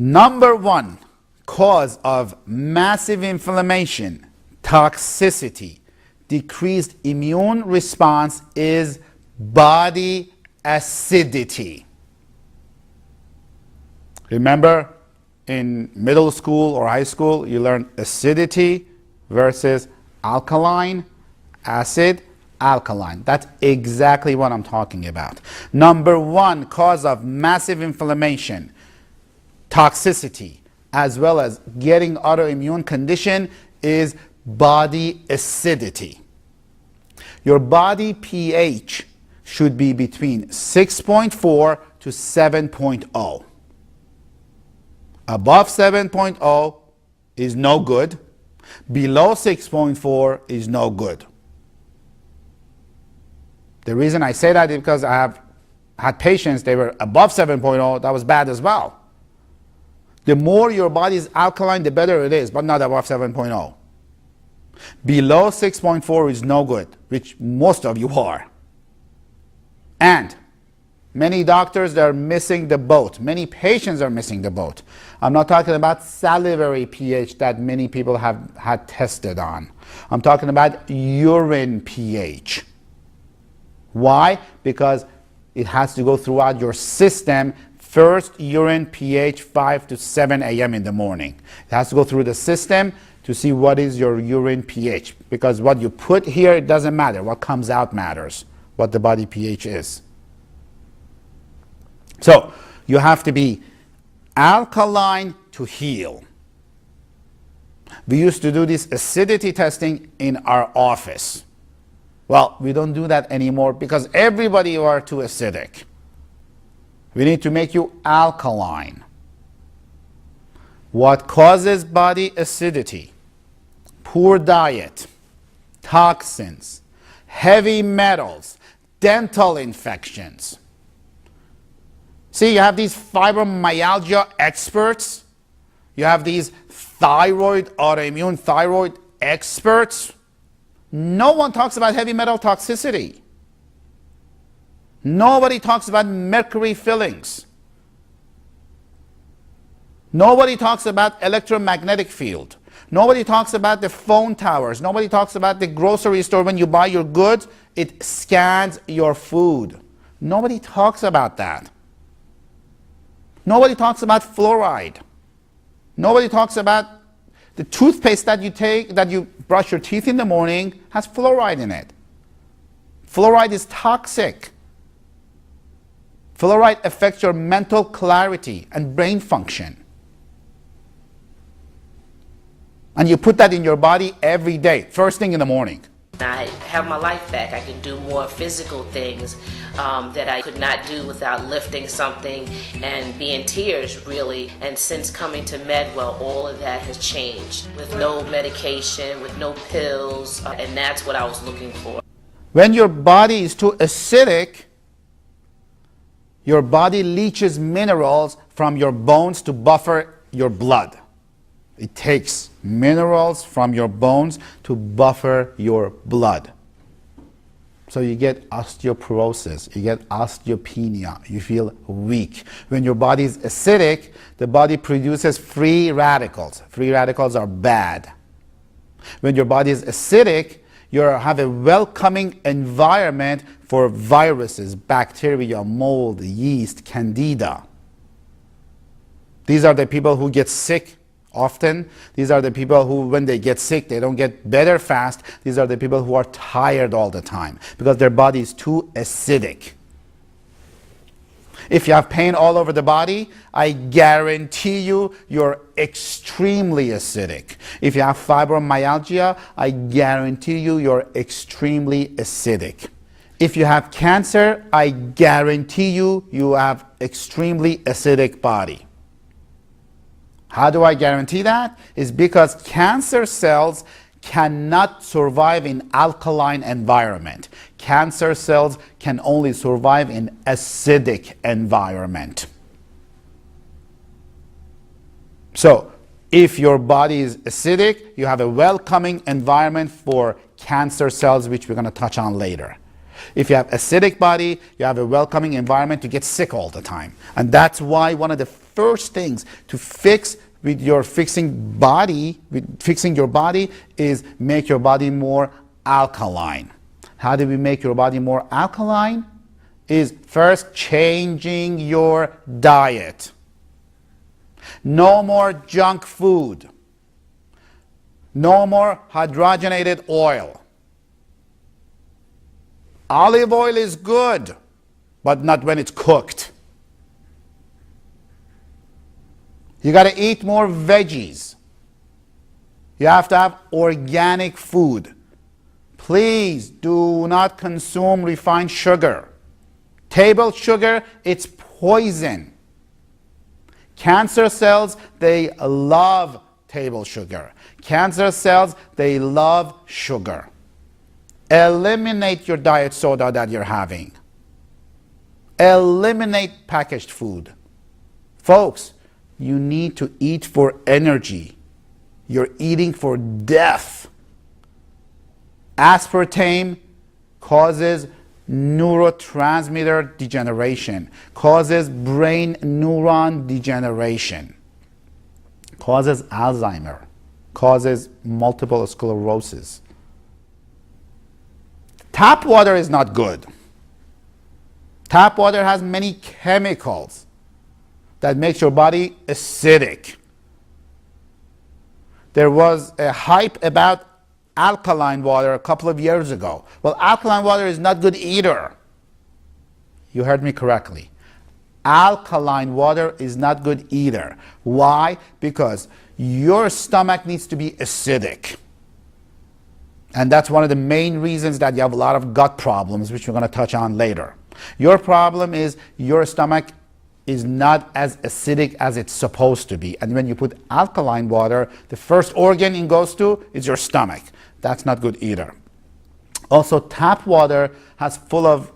Number one cause of massive inflammation, toxicity, decreased immune response is body acidity. Remember, in middle school or high school, you learn acidity versus alkaline, acid, alkaline. That's exactly what I'm talking about. Number one cause of massive inflammation, toxicity, as well as getting autoimmune condition is body acidity. Your body pH should be between 6.4 to 7.0. Above 7.0 is no good. Below 6.4 is no good. The reason I say that is because I have had patients, they were above 7.0, that was bad as well. The more your body is alkaline, the better it is, but not above 7.0. Below 6.4 is no good, which most of you are. And many doctors, they're missing the boat. Many patients are missing the boat. I'm not talking about salivary pH that many people have had tested on. I'm talking about urine pH. Why? Because it has to go throughout your system. First, urine pH 5 to 7 a.m. in the morning. It has to go through the system to see what is your urine pH. Because what you put here, it doesn't matter. What comes out matters, what the body pH is. So you have to be alkaline to heal. We used to do this acidity testing in our office. Well, we don't do that anymore because everybody are too acidic. We need to make you alkaline. What causes body acidity? Poor diet, toxins, heavy metals, dental infections. See, you have these fibromyalgia experts. You have these autoimmune thyroid experts. No one talks about heavy metal toxicity. Nobody talks about mercury fillings. Nobody talks about electromagnetic field. Nobody talks about the phone towers. Nobody talks about the grocery store. When you buy your goods, it scans your food. Nobody talks about that. Nobody talks about fluoride. Nobody talks about the toothpaste that you take, that you brush your teeth in the morning, has fluoride in it. Fluoride is toxic. Fluoride affects your mental clarity and brain function. And you put that in your body every day, first thing in the morning. I have my life back. I can do more physical things that I could not do without lifting something and be in tears, really. And since coming to MedWell, all of that has changed. With no medication, with no pills, and that's what I was looking for. When your body is too acidic, your body leaches minerals from your bones to buffer your blood. It takes minerals from your bones to buffer your blood. So you get osteoporosis, you get osteopenia, you feel weak. When your body is acidic, the body produces free radicals. Free radicals are bad. When your body is acidic, you have a welcoming environment for viruses, bacteria, mold, yeast, candida. These are the people who get sick often. These are the people who, when they get sick, they don't get better fast. These are the people who are tired all the time because their body is too acidic. If you have pain all over the body, I guarantee you, you're extremely acidic. If you have fibromyalgia, I guarantee you, you're extremely acidic. If you have cancer, I guarantee you, you have extremely acidic body. How do I guarantee that? It's because cancer cells cannot survive in alkaline environment. Cancer cells can only survive in acidic environment. So, if your body is acidic, you have a welcoming environment for cancer cells, which we're going to touch on later. If you have acidic body, you have a welcoming environment to get sick all the time. And that's why one of the first things to fix with your fixing your body is make your body more alkaline. How do we make your body more alkaline? Is first changing your diet. No more junk food. No more hydrogenated oil. Olive oil is good, but not when it's cooked. You got to eat more veggies. You have to have organic food. Please do not consume refined sugar. Table sugar, it's poison. Cancer cells, they love table sugar. Cancer cells, they love sugar. Eliminate your diet soda that you're having. Eliminate packaged food. Folks, you need to eat for energy. You're eating for death. Aspartame causes neurotransmitter degeneration, causes brain neuron degeneration, causes Alzheimer, causes multiple sclerosis. Tap water is not good. Tap water has many chemicals that makes your body acidic. There was a hype about alkaline water a couple of years ago. Well, alkaline water is not good either. You heard me correctly. Alkaline water is not good either. Why? Because your stomach needs to be acidic. And that's one of the main reasons that you have a lot of gut problems, which we're going to touch on later. Your problem is your stomach is not as acidic as it's supposed to be. And when you put alkaline water, the first organ it goes to is your stomach. That's not good either. Also, tap water has full of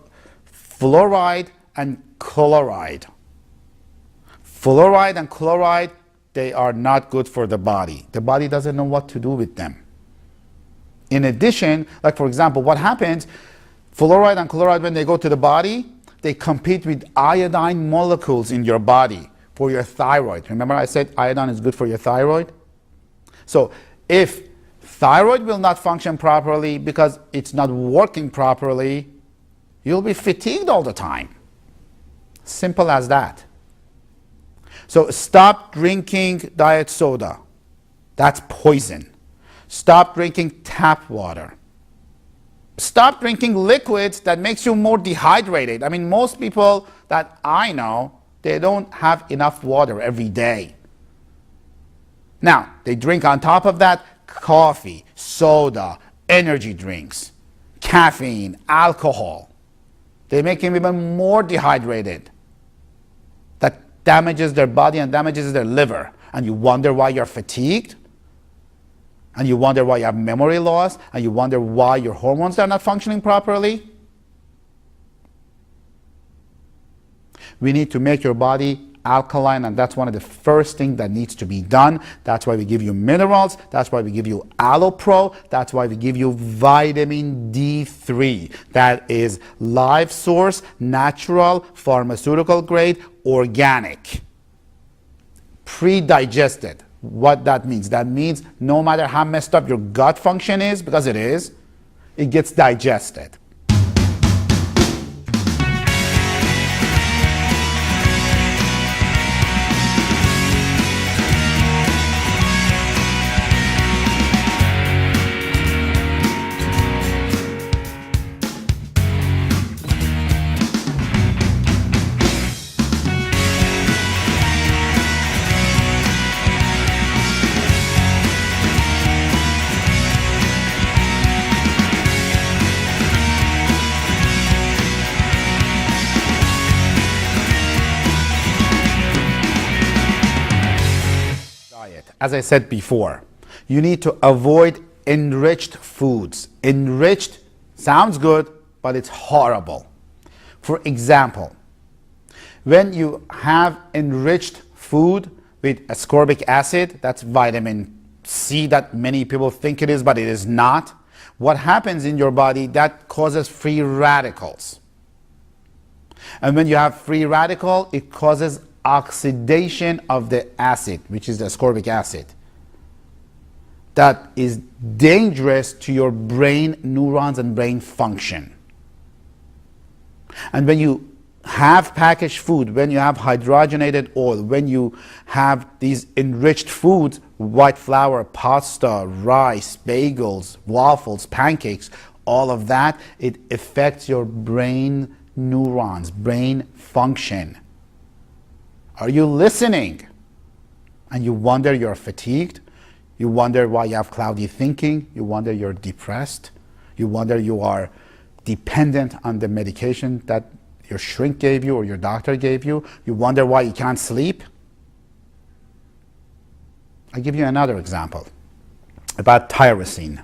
fluoride and chloride. Fluoride and chloride, they are not good for the body. The body doesn't know what to do with them. In addition, like for example, what happens, fluoride and chloride, when they go to the body, they compete with iodine molecules in your body for your thyroid. Remember I said iodine is good for your thyroid? So if thyroid will not function properly because it's not working properly, you'll be fatigued all the time. Simple as that. So stop drinking diet soda. That's poison. Stop drinking tap water. Stop drinking liquids that makes you more dehydrated. I mean, most people that I know, they don't have enough water every day. Now, they drink on top of that coffee, soda, energy drinks, caffeine, alcohol. They make them even more dehydrated. That damages their body and damages their liver. And you wonder why you're fatigued? And you wonder why you have memory loss, and you wonder why your hormones are not functioning properly. We need to make your body alkaline, and that's one of the first things that needs to be done. That's why we give you minerals. That's why we give you Allopro. That's why we give you vitamin D3. That is live source, natural, pharmaceutical grade, organic, pre-digested. What that means? That means no matter how messed up your gut function is, because it is, it gets digested. As I said before, you need to avoid enriched foods. Enriched sounds good, but it's horrible. For example, when you have enriched food with ascorbic acid, that's vitamin C that many people think it is, but it is not. what happens in your body that causes free radicals. And when you have free radical, it causes oxidation of the acid, which is the ascorbic acid. That is dangerous to your brain neurons and brain function. And when you have packaged food, when you have hydrogenated oil, when you have these enriched foods, white flour, pasta, rice, bagels, waffles, pancakes, all of that, it affects your brain neurons, brain function. Are you listening? And you wonder you're fatigued, you wonder why you have cloudy thinking, you wonder you're depressed, you wonder you are dependent on the medication that your shrink gave you or your doctor gave you, you wonder why you can't sleep. I'll give you another example about tyrosine.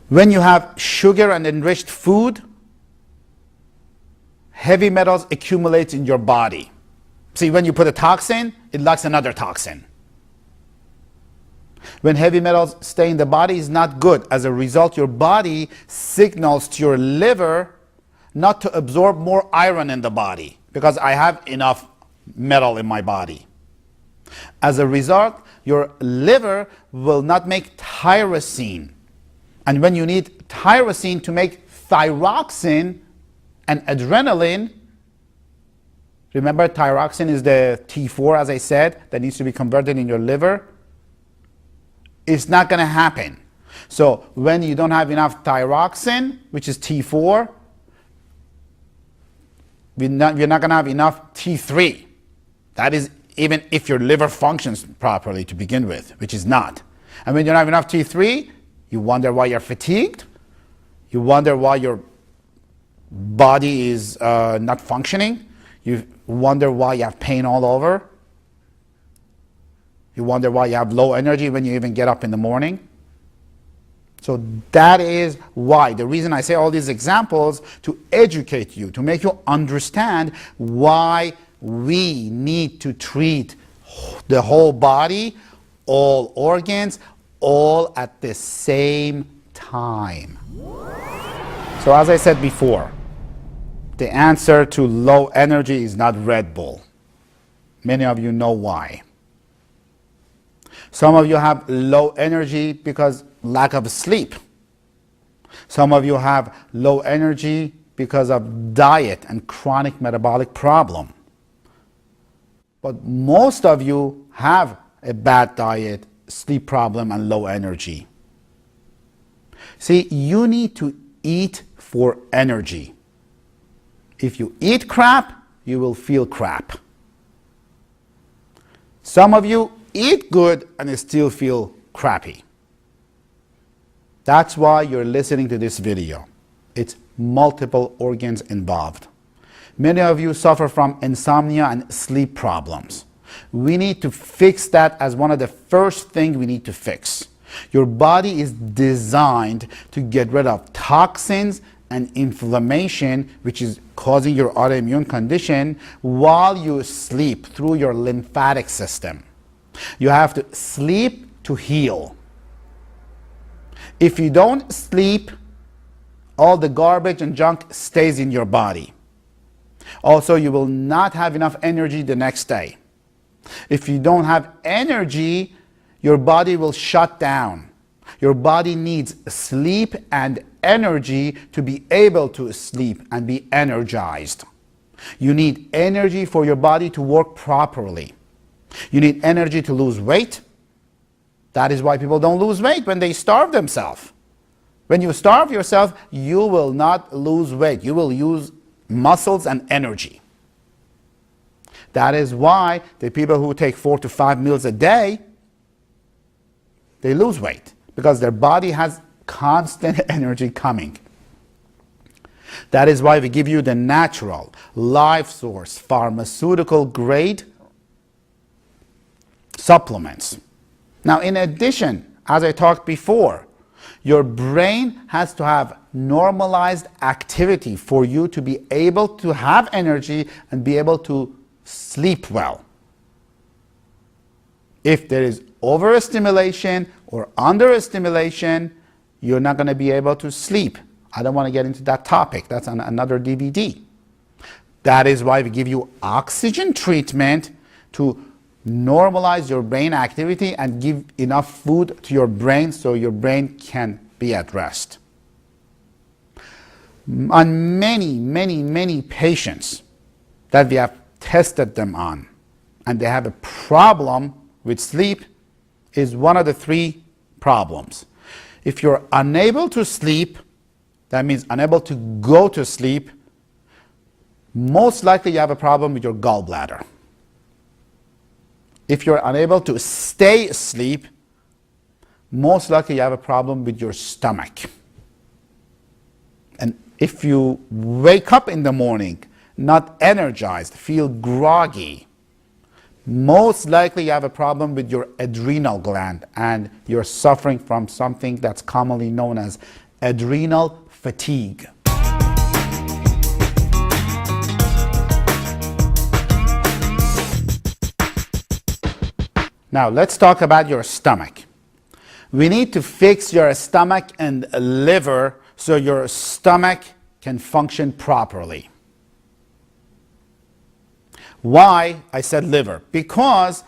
When you have sugar and enriched food, heavy metals accumulate in your body. See, when you put a toxin, it locks another toxin. When heavy metals stay in the body, it's not good. As a result, your body signals to your liver not to absorb more iron in the body because I have enough metal in my body. As a result, your liver will not make tyrosine. And when you need tyrosine to make thyroxine and adrenaline, remember thyroxine is the T4, as I said, that needs to be converted in your liver. It's not going to happen. So when you don't have enough thyroxine, which is T4, you're not going to have enough T3. That is even if your liver functions properly to begin with, which is not. And when you don't have enough T3, you wonder why you're fatigued. You wonder why your body is not functioning. You wonder why you have pain all over. You wonder why you have low energy when you even get up in the morning. So that is why, the reason I say all these examples, to educate you, to make you understand why we need to treat the whole body, all organs, all at the same time. So as I said before, the answer to low energy is not Red Bull. Many of you know why. Some of you have low energy because lack of sleep. Some of you have low energy because of diet and chronic metabolic problem. But most of you have a bad diet, sleep problem, and low energy. See, you need to eat for energy. If you eat crap, you will feel crap. Some of you eat good and still feel crappy. That's why you're listening to this video. It's multiple organs involved. Many of you suffer from insomnia and sleep problems. We need to fix that as one of the first things we need to fix. Your body is designed to get rid of toxins and inflammation, which is causing your autoimmune condition, while you sleep through your lymphatic system. You have to sleep to heal. If you don't sleep, all the garbage and junk stays in your body. Also, you will not have enough energy the next day. If you don't have energy, your body will shut down. Your body needs sleep and energy to be able to sleep and be energized. You need energy for your body to work properly. You need energy to lose weight. That is why people don't lose weight when they starve themselves. When you starve yourself, you will not lose weight. You will use muscles and energy. That is why the people who take 4 to 5 meals a day, they lose weight because their body has constant energy coming. That is why we give you the natural, life source, pharmaceutical grade supplements. Now, in addition, as I talked before, your brain has to have normalized activity for you to be able to have energy and be able to sleep well. If there is overstimulation or understimulation, you're not going to be able to sleep. I don't want to get into that topic. That's on another DVD. That is why we give you oxygen treatment to normalize your brain activity and give enough food to your brain so your brain can be at rest. On many patients that we have tested them on and they have a problem with sleep is one of the three problems. If you're unable to sleep, that means unable to go to sleep, most likely you have a problem with your gallbladder. If you're unable to stay asleep, most likely you have a problem with your stomach. And if you wake up in the morning not energized, feel groggy, most likely you have a problem with your adrenal gland and you're suffering from something that's commonly known as adrenal fatigue. Now let's talk about your stomach. We need to fix your stomach and liver so your stomach can function properly. Why I said liver? Because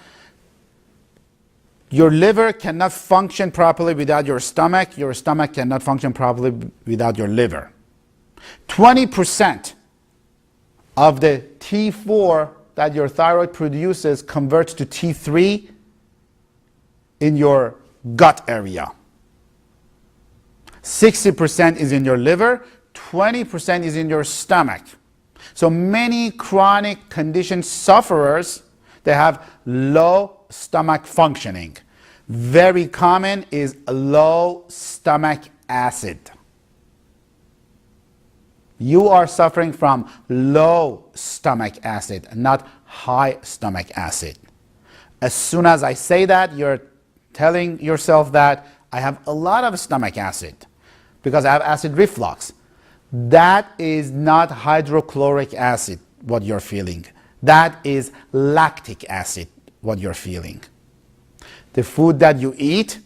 your liver cannot function properly without your stomach cannot function properly without your liver. 20% of the T4 that your thyroid produces converts to T3 in your gut area. 60% is in your liver, 20% is in your stomach. So many chronic condition sufferers, they have low stomach functioning. Very common is low stomach acid. You are suffering from low stomach acid, not high stomach acid. As soon as I say that, you're telling yourself that I have a lot of stomach acid because I have acid reflux. That is not hydrochloric acid, what you're feeling. That is lactic acid, what you're feeling. The food that you eat,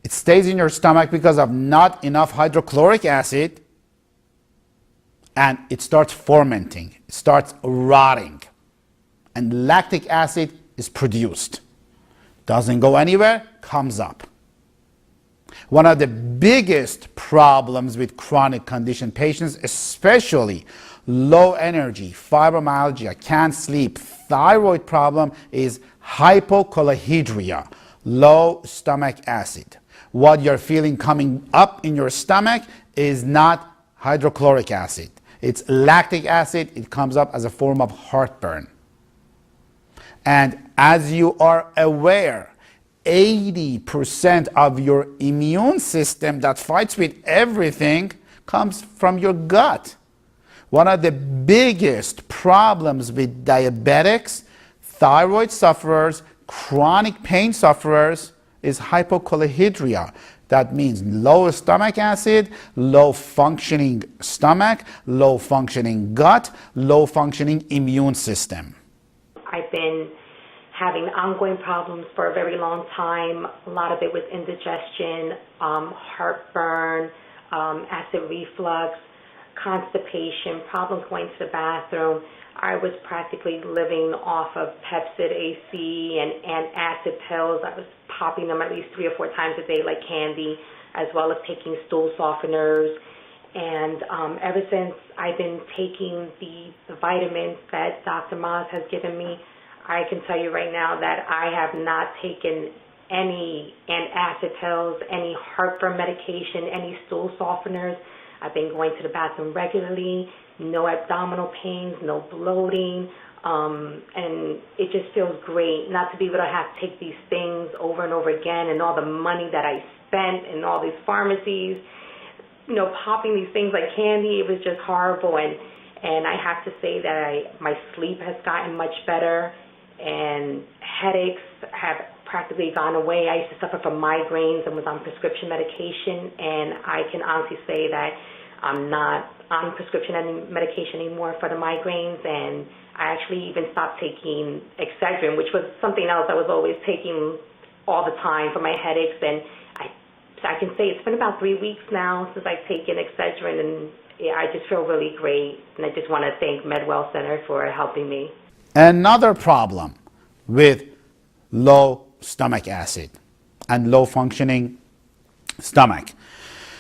it stays in your stomach because of not enough hydrochloric acid, and it starts fermenting, it starts rotting, and lactic acid is produced. Doesn't go anywhere, comes up. One of the biggest problems with chronic condition patients, especially low energy, fibromyalgia, can't sleep, thyroid problem, is hypocholohydria, low stomach acid. What you're feeling coming up in your stomach is not hydrochloric acid. It's lactic acid. It comes up as a form of heartburn. And as you are aware, 80% of your immune system that fights with everything comes from your gut. One of the biggest problems with diabetics, thyroid sufferers, chronic pain sufferers is hypocholohydria. That means low stomach acid, low functioning stomach, low functioning gut, low functioning immune system. I've been having ongoing problems for a very long time. A lot of it was indigestion, heartburn, acid reflux, constipation, problems going to the bathroom. I was practically living off of Pepsid AC and acid pills. I was popping them at least 3 or 4 times a day like candy, as well as taking stool softeners. And ever since I've been taking the vitamins that Dr. Maz has given me, I can tell you right now that I have not taken any antacid pills, any heartburn medication, any stool softeners. I've been going to the bathroom regularly, no abdominal pains, no bloating, and it just feels great not to be able to have to take these things over and over again, and all the money that I spent in all these pharmacies, you know, popping these things like candy. It was just horrible, and I have to say that my sleep has gotten much better, and headaches have practically gone away. I used to suffer from migraines and was on prescription medication, and I can honestly say that I'm not on prescription medication anymore for the migraines, and I actually even stopped taking Excedrin, which was something else I was always taking all the time for my headaches, and I I can say it's been about 3 weeks now since I've taken Excedrin, and yeah, I just feel really great. And I just want to thank MedWell Center for helping me. Another problem with low stomach acid and low functioning stomach,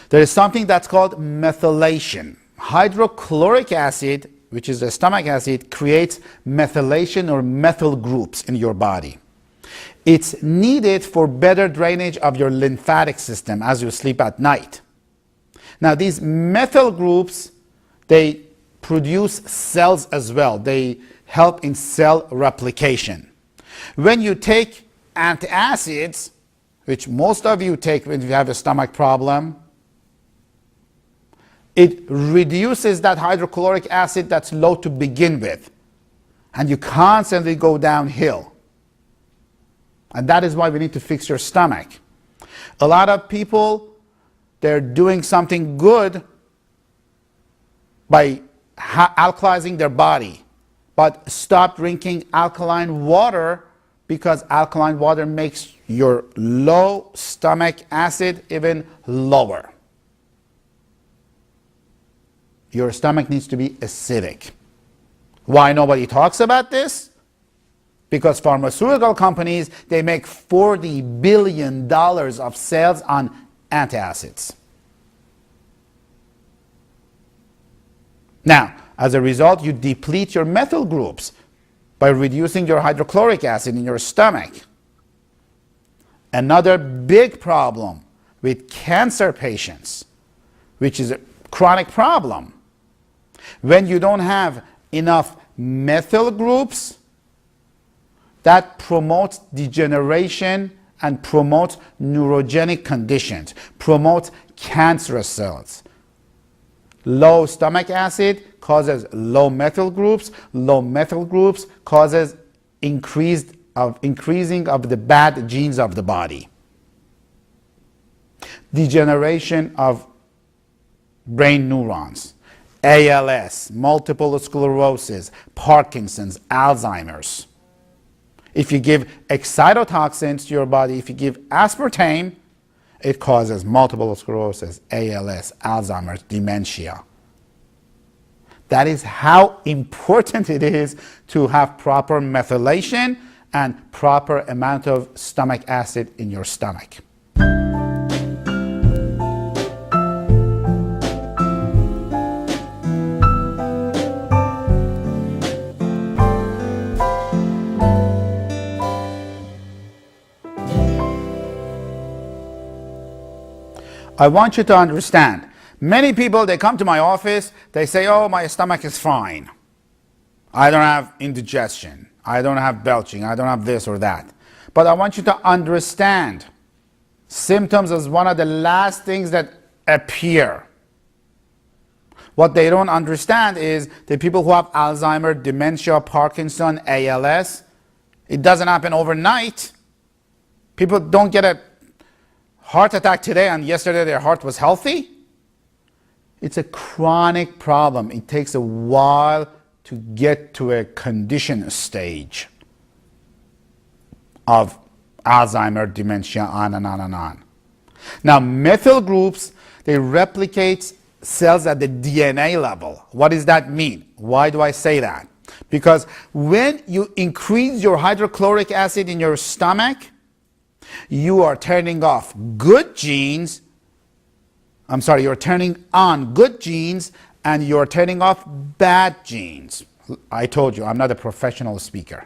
there is something that's called methylation. Hydrochloric acid, which is the stomach acid, creates methylation or methyl groups in your body. It's needed for better drainage of your lymphatic system as you sleep at night. Now, these methyl groups, they produce cells as well. They help in cell replication. When you take antacids, which most of you take when you have a stomach problem, it reduces that hydrochloric acid that's low to begin with, and you constantly go downhill. And that is why we need to fix your stomach. A lot of people, they're doing something good by alkalizing their body, but stop drinking alkaline water, because alkaline water makes your low stomach acid even lower. Your stomach needs to be acidic. Why nobody talks about this? Because pharmaceutical companies, they make $40 billion of sales on antacids. Now, as a result, you deplete your methyl groups by reducing your hydrochloric acid in your stomach. Another big problem with cancer patients, which is a chronic problem, when you don't have enough methyl groups, that promotes degeneration and promotes neurogenic conditions, promotes cancerous cells. Low stomach acid causes low methyl groups. Low methyl groups causes increasing of the bad genes of the body. Degeneration of brain neurons, ALS, multiple sclerosis, Parkinson's, Alzheimer's. If you give excitotoxins to your body, if you give aspartame, it causes multiple sclerosis, ALS, Alzheimer's, dementia. That is how important it is to have proper methylation and proper amount of stomach acid in your stomach. I want you to understand, many people, they come to my office, they say, oh, my stomach is fine. I don't have indigestion. I don't have belching. I don't have this or that. But I want you to understand, symptoms is one of the last things that appear. What they don't understand is the people who have Alzheimer's, dementia, Parkinson, ALS, it doesn't happen overnight. People don't get a heart attack today and yesterday their heart was healthy. It's a chronic problem. It takes a while to get to a condition stage of Alzheimer's, dementia, on and on and on. Now, methyl groups, they replicate cells at the DNA level. What does that mean? Why do I say that? Because when you increase your hydrochloric acid in your stomach, you are turning off good genes. You're turning on good genes and you're turning off bad genes. I told you, I'm not a professional speaker.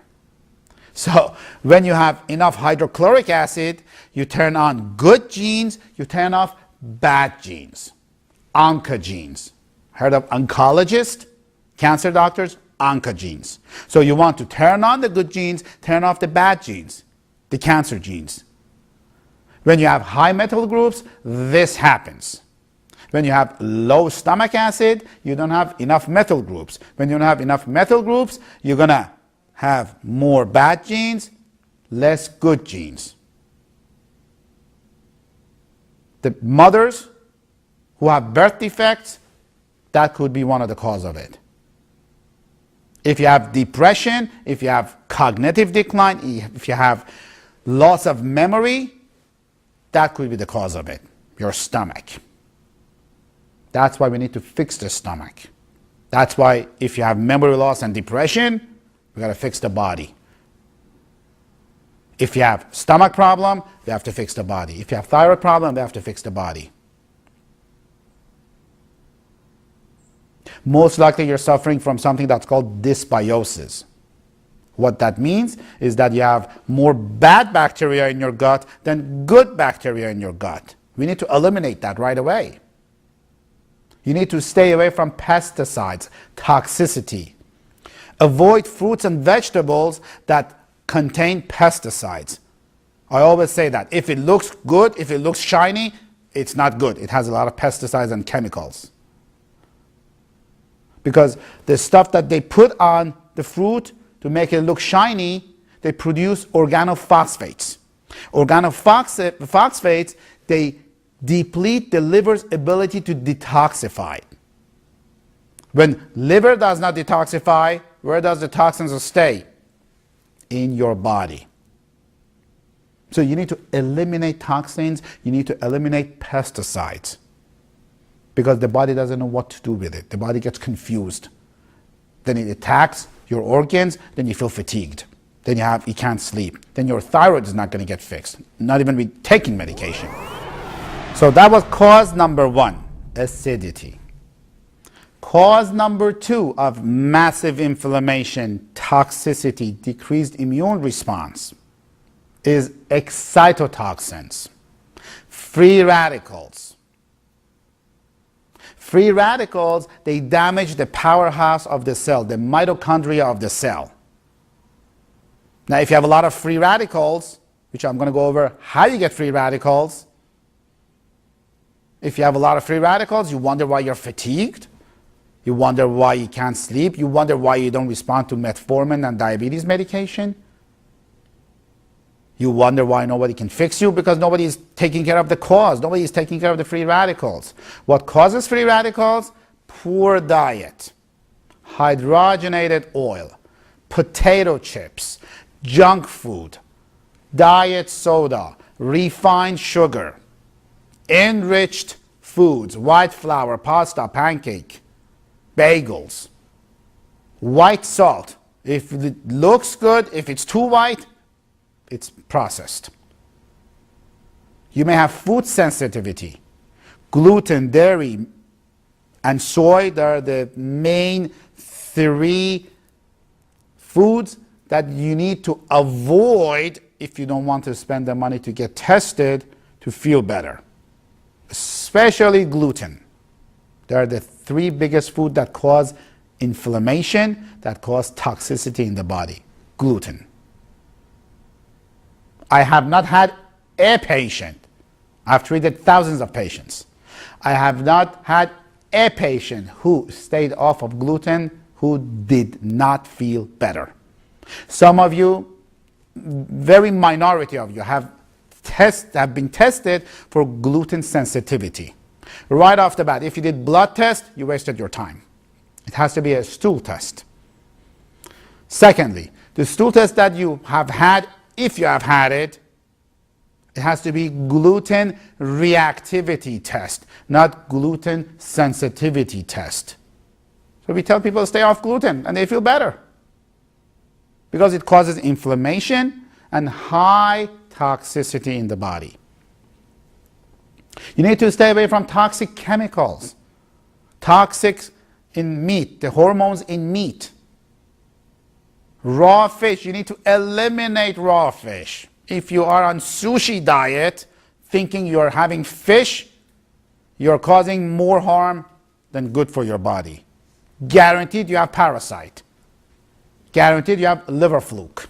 So when you have enough hydrochloric acid, you turn on good genes, you turn off bad genes. Oncogenes. Heard of oncologist? Cancer doctors? Oncogenes. So you want to turn on the good genes, turn off the bad genes, the cancer genes. When you have high methyl groups, this happens. When you have low stomach acid, you don't have enough methyl groups. When you don't have enough methyl groups, you're going to have more bad genes, less good genes. The mothers who have birth defects, that could be one of the causes of it. If you have depression, if you have cognitive decline, if you have loss of memory, that could be the cause of it. Your stomach. That's why we need to fix the stomach. That's why if you have memory loss and depression, we got to fix the body. If you have stomach problem, we have to fix the body. If you have thyroid problem, we have to fix the body. Most likely you're suffering from something that's called dysbiosis. What that means is that you have more bad bacteria in your gut than good bacteria in your gut. We need to eliminate that right away. You need to stay away from pesticides, toxicity. Avoid fruits and vegetables that contain pesticides. I always say that. If it looks good, if it looks shiny, it's not good. It has a lot of pesticides and chemicals. Because the stuff that they put on the fruit to make it look shiny, they produce organophosphates. Organophosphates, they deplete the liver's ability to detoxify. When liver does not detoxify, where does the toxins stay? In your body. So you need to eliminate toxins, you need to eliminate pesticides. Because the body doesn't know what to do with it. The body gets confused. Then it attacks your organs, then you feel fatigued. Then you can't sleep. Then your thyroid is not going to get fixed. Not even with taking medication. So that was cause number 1, acidity. Cause number 2 of massive inflammation, toxicity, decreased immune response is excitotoxins, free radicals. Free radicals, they damage the powerhouse of the cell, the mitochondria of the cell. Now, if you have a lot of free radicals, which I'm going to go over how you get free radicals. If you have a lot of free radicals, you wonder why you're fatigued. You wonder why you can't sleep. You wonder why you don't respond to metformin and diabetes medication. You wonder why nobody can fix you, because nobody is taking care of the cause. Nobody is taking care of the free radicals. What causes free radicals? Poor diet, hydrogenated oil, potato chips, junk food, diet soda, refined sugar, enriched foods, white flour, pasta, pancake, bagels, white salt. If it looks good, if it's too white, it's processed. You may have food sensitivity. Gluten, dairy, and soy, they are the main 3 foods that you need to avoid if you don't want to spend the money to get tested to feel better. Especially gluten. They are the 3 biggest foods that cause inflammation, that cause toxicity in the body. Gluten. I have not had a patient, I've treated thousands of patients. I have not had a patient who stayed off of gluten who did not feel better. Some of you, very minority of you, have been tested for gluten sensitivity. Right off the bat, if you did blood test, you wasted your time. It has to be a stool test. Secondly, the stool test that you have had, if you have had it, it has to be gluten reactivity test, not gluten sensitivity test. So we tell people to stay off gluten and they feel better, because it causes inflammation and high toxicity in the body. You need to stay away from toxic chemicals, toxics in meat, the hormones in meat. Raw fish, you need to eliminate raw fish. If you are on sushi diet, thinking you're having fish, you're causing more harm than good for your body. Guaranteed you have parasite. Guaranteed you have liver fluke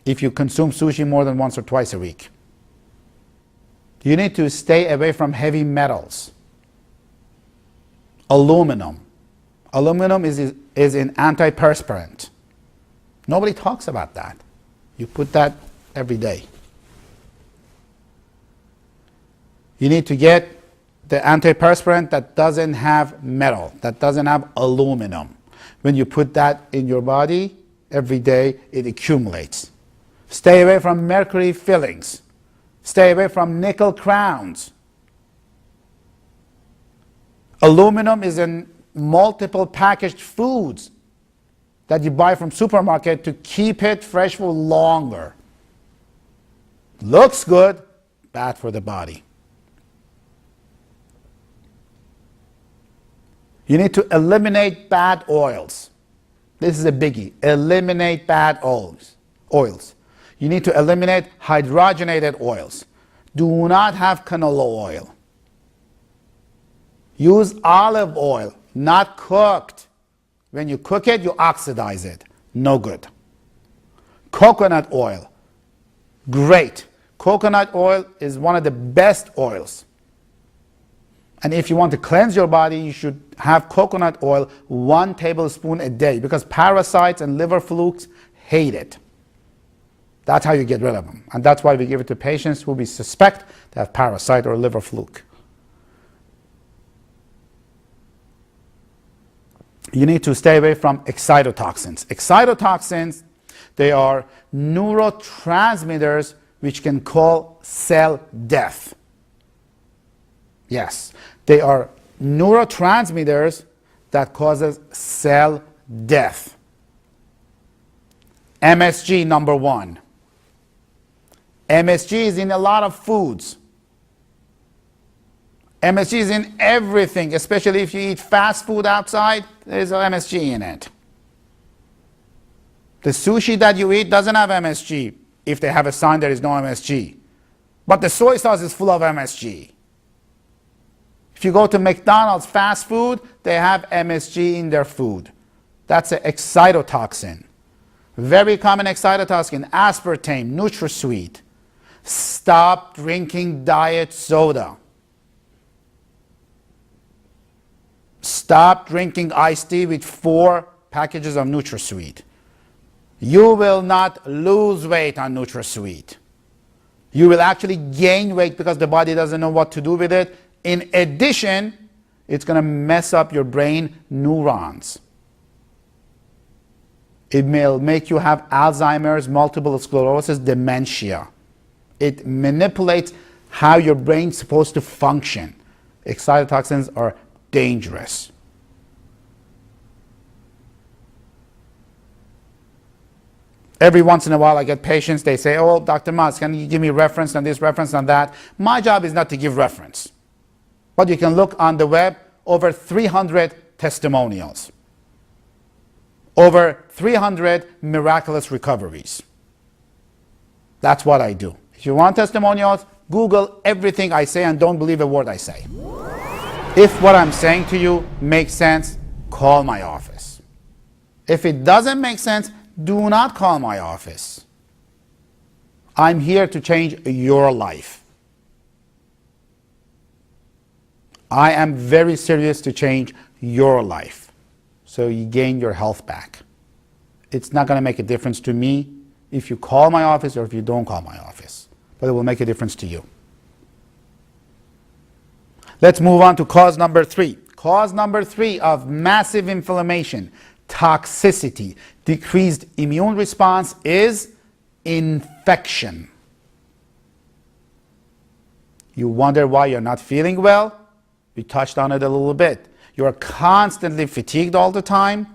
if you consume sushi more than once or twice a week. You need to stay away from heavy metals. Aluminum. Aluminum is an antiperspirant. Nobody talks about that. You put that every day. You need to get the antiperspirant that doesn't have metal, that doesn't have aluminum. When you put that in your body every day, it accumulates. Stay away from mercury fillings. Stay away from nickel crowns. Aluminum is in multiple packaged foods that you buy from supermarket to keep it fresh for longer. Looks good, bad for the body. You need to eliminate bad oils. This is a biggie. Eliminate bad oils. You need to eliminate hydrogenated oils. Do not have canola oil. Use olive oil, not cooked. When you cook it, you oxidize it. No good. Coconut oil, great. Coconut oil is one of the best oils. And if you want to cleanse your body, you should have coconut oil 1 tablespoon a day, because parasites and liver flukes hate it. That's how you get rid of them. And that's why we give it to patients who we suspect they have parasite or liver fluke. You need to stay away from excitotoxins. Excitotoxins, they are neurotransmitters which can cause cell death. Yes, they are neurotransmitters that causes cell death. MSG, number 1. MSG is in a lot of foods. MSG is in everything, especially if you eat fast food outside, there's MSG in it. The sushi that you eat doesn't have MSG if they have a sign there is no MSG. But the soy sauce is full of MSG. If you go to McDonald's fast food, they have MSG in their food. That's an excitotoxin. Very common excitotoxin, aspartame, NutraSweet. Stop drinking diet soda. Stop drinking iced tea with 4 packages of NutraSweet. You will not lose weight on NutraSweet. You will actually gain weight because the body doesn't know what to do with it. In addition, it's going to mess up your brain neurons. It may make you have Alzheimer's, multiple sclerosis, dementia. It manipulates how your brain's supposed to function. Excitotoxins are dangerous. Every once in a while I get patients, they say, oh, Dr. Mas, can you give me reference on this, reference on that? My job is not to give reference. But you can look on the web, over 300 testimonials. Over 300 miraculous recoveries. That's what I do. If you want testimonials, Google everything I say and don't believe a word I say. If what I'm saying to you makes sense, call my office. If it doesn't make sense, do not call my office. I'm here to change your life. I am very serious to change your life so you gain your health back. It's not going to make a difference to me if you call my office or if you don't call my office, but it will make a difference to you. Let's move on to cause number 3. Cause number 3 of massive inflammation, toxicity, decreased immune response is infection. You wonder why you're not feeling well? We touched on it a little bit. You're constantly fatigued all the time.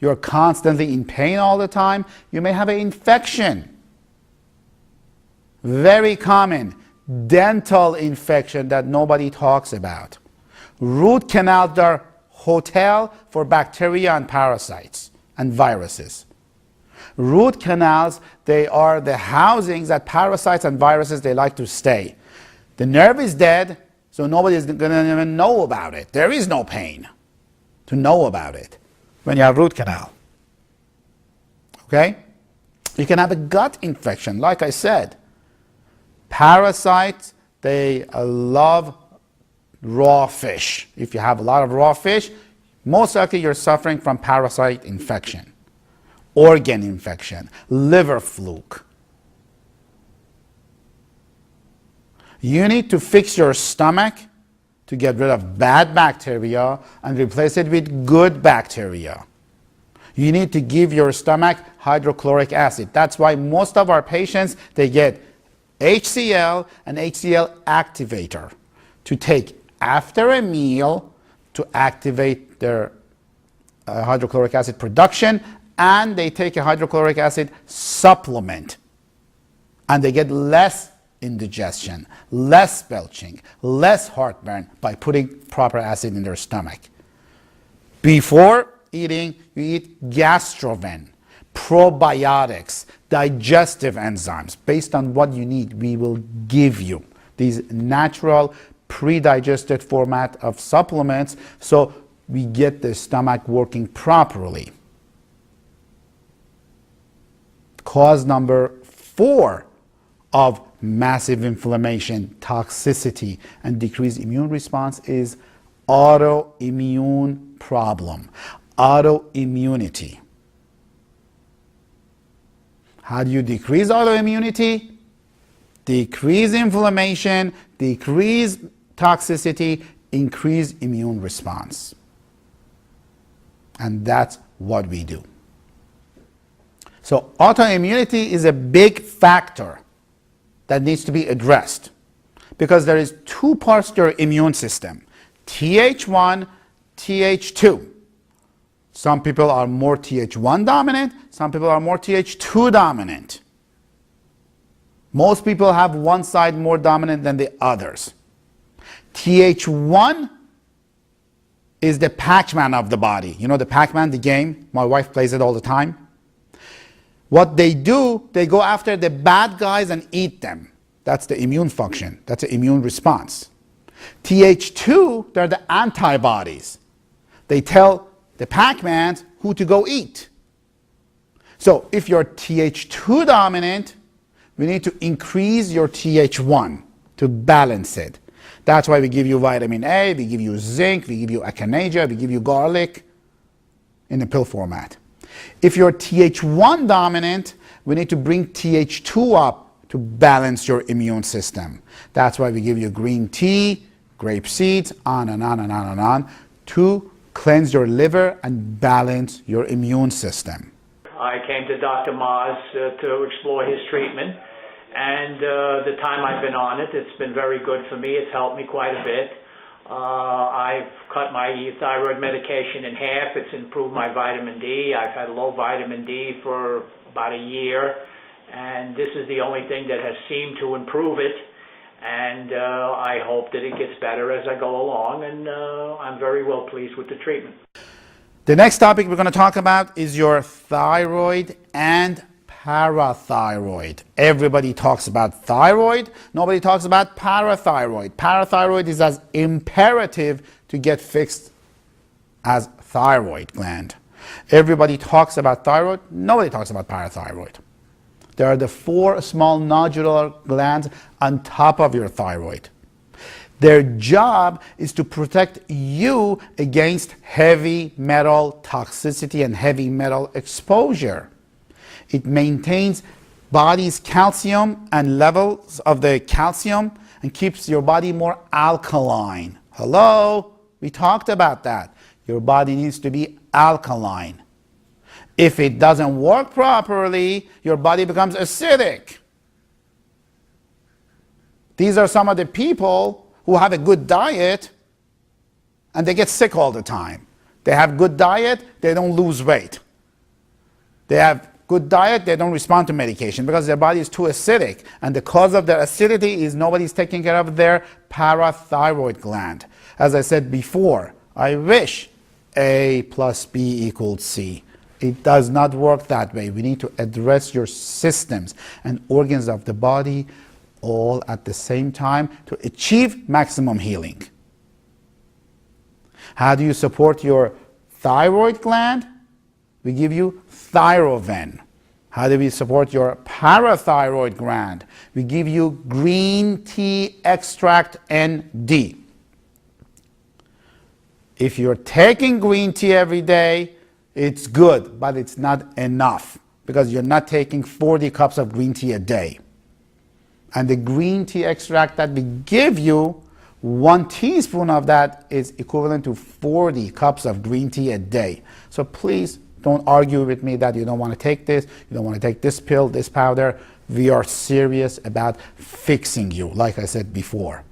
You're constantly in pain all the time. You may have an infection. Very common. Dental infection that nobody talks about. Root canals are hotel for bacteria and parasites and viruses. Root canals, they are the housings that parasites and viruses, they like to stay. The nerve is dead, so nobody is going to even know about it. There is no pain to know about it when you have root canal. Okay? You can have a gut infection, like I said. Parasites, they love raw fish. If you have a lot of raw fish, most likely you're suffering from parasite infection, organ infection, liver fluke. You need to fix your stomach to get rid of bad bacteria and replace it with good bacteria. You need to give your stomach hydrochloric acid. That's why most of our patients, they get HCl and HCl activator to take after a meal to activate their hydrochloric acid production, and they take a hydrochloric acid supplement, and they get less indigestion, less belching, less heartburn by putting proper acid in their stomach. Before eating, you eat Gastroven, probiotics, digestive enzymes. Based on what you need, we will give you these natural pre-digested format of supplements so we get the stomach working properly. Cause number 4 of massive inflammation, toxicity, and decreased immune response is autoimmune problem, autoimmunity. How do you decrease autoimmunity? Decrease inflammation, decrease toxicity, increase immune response. And that's what we do. So autoimmunity is a big factor that needs to be addressed because there is 2 parts to your immune system, Th1, Th2. Some people are more Th1 dominant, some people are more Th2 dominant. Most people have one side more dominant than the others. Th1 is the Pac-Man of the body. You know the Pac-Man, the game? My wife plays it all the time. What they do, they go after the bad guys and eat them. That's the immune function. That's the immune response. Th2, they're the antibodies. They tell the Pac-Mans who to go eat. So if you're Th2 dominant, we need to increase your Th1 to balance it. That's why we give you vitamin A, we give you zinc, we give you echinacea, we give you garlic in the pill format. If you're Th1 dominant, we need to bring Th2 up to balance your immune system. That's why we give you green tea, grape seeds, on and on and on and on, to cleanse your liver and balance your immune system. I came to Dr. Maz to explore his treatment, and the time I've been on it, it's been very good for me. It's helped me quite a bit. I've cut my thyroid medication in half. It's improved my vitamin D. I've had low vitamin D for about a year, and this is the only thing that has seemed to improve it. And I hope that it gets better as I go along, and I'm very well pleased with the treatment. The next topic we're going to talk about is your thyroid and parathyroid. Everybody talks about thyroid. Nobody talks about parathyroid. Parathyroid is as imperative to get fixed as thyroid gland. Everybody talks about thyroid. Nobody talks about parathyroid. There are the 4 small nodular glands on top of your thyroid. Their job is to protect you against heavy metal toxicity and heavy metal exposure. It maintains body's calcium and levels of the calcium and keeps your body more alkaline. Hello? We talked about that. Your body needs to be alkaline. If it doesn't work properly, your body becomes acidic. These are some of the people who have a good diet and they get sick all the time. They have good diet, they don't lose weight. They have good diet, they don't respond to medication because their body is too acidic. And the cause of their acidity is nobody's taking care of their parathyroid gland. As I said before, I wish A plus B equals C. It does not work that way. We need to address your systems and organs of the body all at the same time to achieve maximum healing. How do you support your thyroid gland? We give you Thyroven. How do we support your parathyroid gland? We give you green tea extract ND. If you're taking green tea every day, it's good, but it's not enough because you're not taking 40 cups of green tea a day. And the green tea extract that we give you, 1 teaspoon of that is equivalent to 40 cups of green tea a day. So please don't argue with me that you don't want to take this, you don't want to take this pill, this powder. we are serious about fixing you, like I said before.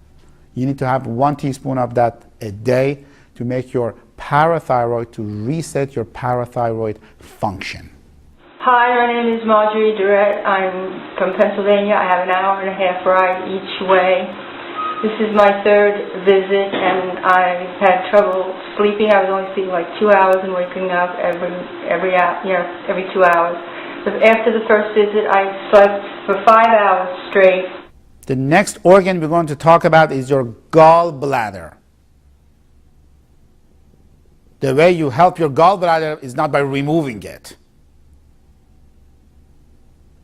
You need to have 1 teaspoon of that a day to make your parathyroid, to reset your parathyroid function. Hi, my name is Marjorie Durrett. I'm from Pennsylvania. I have an hour and a half ride each way. This is my 3rd visit, and I had trouble sleeping. I was only sleeping like 2 hours and waking up every 2 hours. But after the first visit, I slept for 5 hours straight. The next organ we're going to talk about is your gallbladder. The way you help your gallbladder is not by removing it.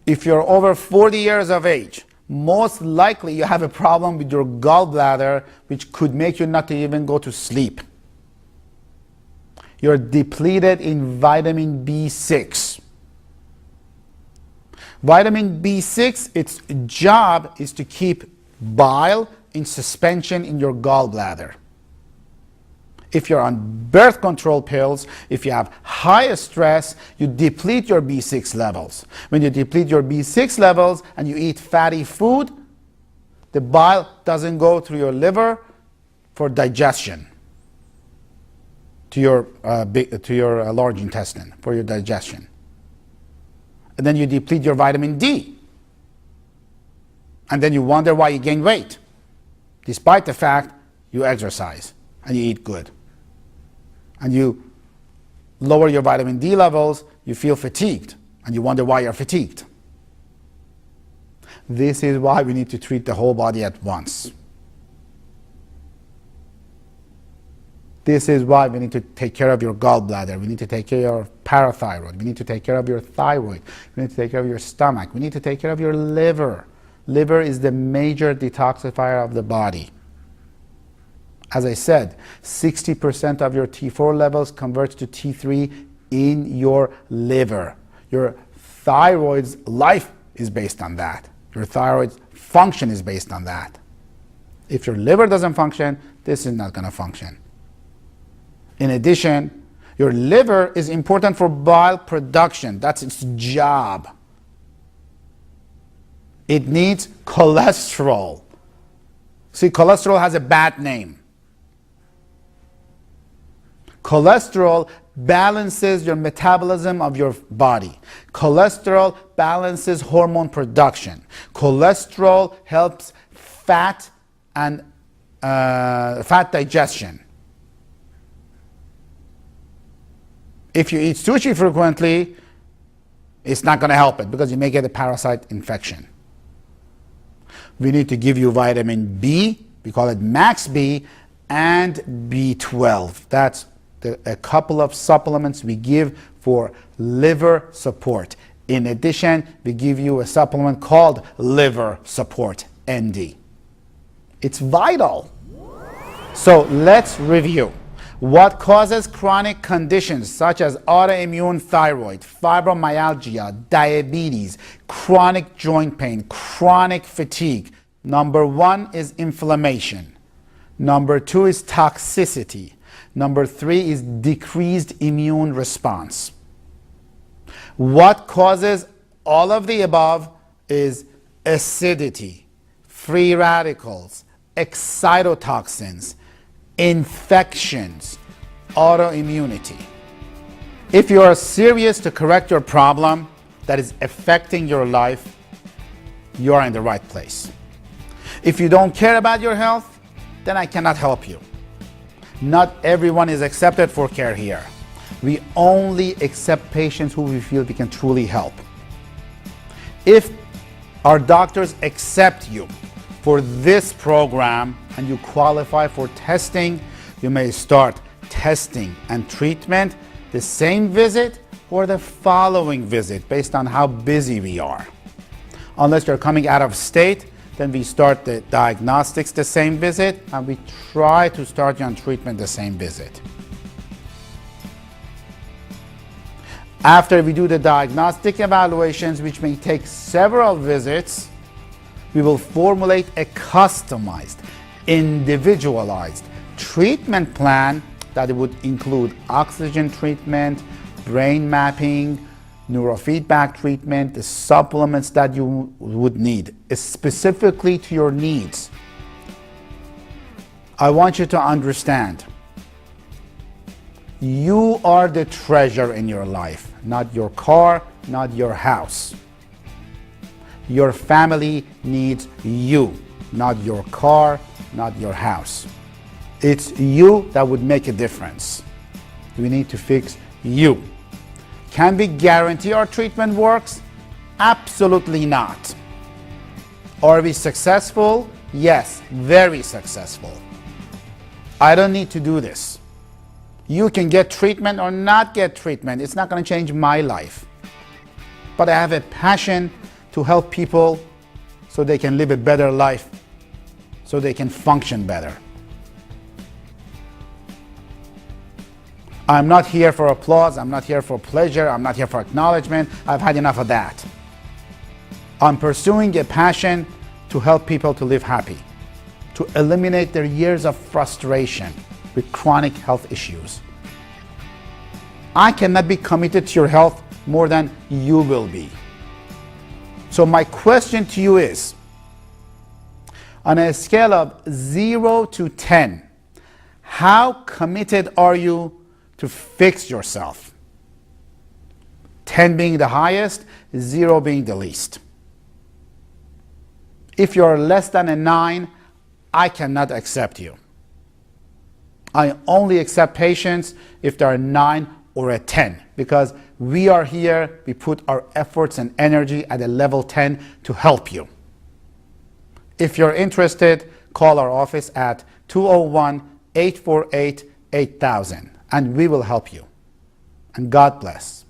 If you're over 40 years of age, most likely you have a problem with your gallbladder, which could make you not to even go to sleep. You're depleted in vitamin B6. Vitamin B6, its job is to keep bile in suspension in your gallbladder. If you're on birth control pills, if you have high stress, you deplete your B6 levels. When you deplete your B6 levels and you eat fatty food, the bile doesn't go through your liver for digestion to your large intestine for your digestion. And then you deplete your vitamin D. And then you wonder why you gain weight, despite the fact you exercise and you eat good. And you lower your vitamin D levels, you feel fatigued, and you wonder why you're fatigued. This is why we need to treat the whole body at once. This is why we need to take care of your gallbladder. We need to take care of your parathyroid. We need to take care of your thyroid. We need to take care of your stomach. We need to take care of your liver. Liver is the major detoxifier of the body. As I said, 60% of your T4 levels converts to T3 in your liver. Your thyroid's life is based on that. Your thyroid's function is based on that. If your liver doesn't function, this is not going to function. In addition, your liver is important for bile production. That's its job. It needs cholesterol. See, cholesterol has a bad name. Cholesterol balances your metabolism of your body. Cholesterol balances hormone production. Cholesterol helps fat and fat digestion. If you eat sushi frequently, it's not going to help it because you may get a parasite infection. We need to give you vitamin B, we call it max B, and B12. That's a couple of supplements we give for liver support. In addition, we give you a supplement called Liver Support, ND. It's vital. So let's review. What causes chronic conditions such as autoimmune thyroid, fibromyalgia, diabetes, chronic joint pain, chronic fatigue? Number 1 is inflammation. Number 2 is toxicity. Number 3 is decreased immune response. What causes all of the above is acidity, free radicals, excitotoxins, infections, autoimmunity. If you are serious to correct your problem that is affecting your life, you are in the right place. If you don't care about your health, then I cannot help you. Not everyone is accepted for care here. We only accept patients who we feel we can truly help. If our doctors accept you for this program and you qualify for testing, you may start testing and treatment the same visit or the following visit based on how busy we are. Unless you're coming out of state, then we start the diagnostics the same visit, and we try to start you on treatment the same visit. After we do the diagnostic evaluations, which may take several visits, we will formulate a customized, individualized treatment plan that would include oxygen treatment, brain mapping, neurofeedback treatment, the supplements that you would need, specifically to your needs. I want you to understand, you are the treasure in your life, not your car, not your house. Your family needs you, not your car, not your house. It's you that would make a difference. We need to fix you. Can we guarantee our treatment works? Absolutely not. Are we successful? Yes, very successful. I don't need to do this. You can get treatment or not get treatment. It's not going to change my life. But I have a passion to help people so they can live a better life, so they can function better. I'm not here for applause. I'm not here for pleasure. I'm not here for acknowledgement. I've had enough of that. I'm pursuing a passion to help people to live happy, to eliminate their years of frustration with chronic health issues. I cannot be committed to your health more than you will be. So my question to you is, on a scale of 0 to 10, how committed are you to fix yourself? 10 being the highest, 0 being the least. If you're less than a 9, I cannot accept you. I only accept patients if they're a 9 or a 10, because we are here, we put our efforts and energy at a level 10 to help you. If you're interested, call our office at 201-848-8000 and we will help you. And God bless.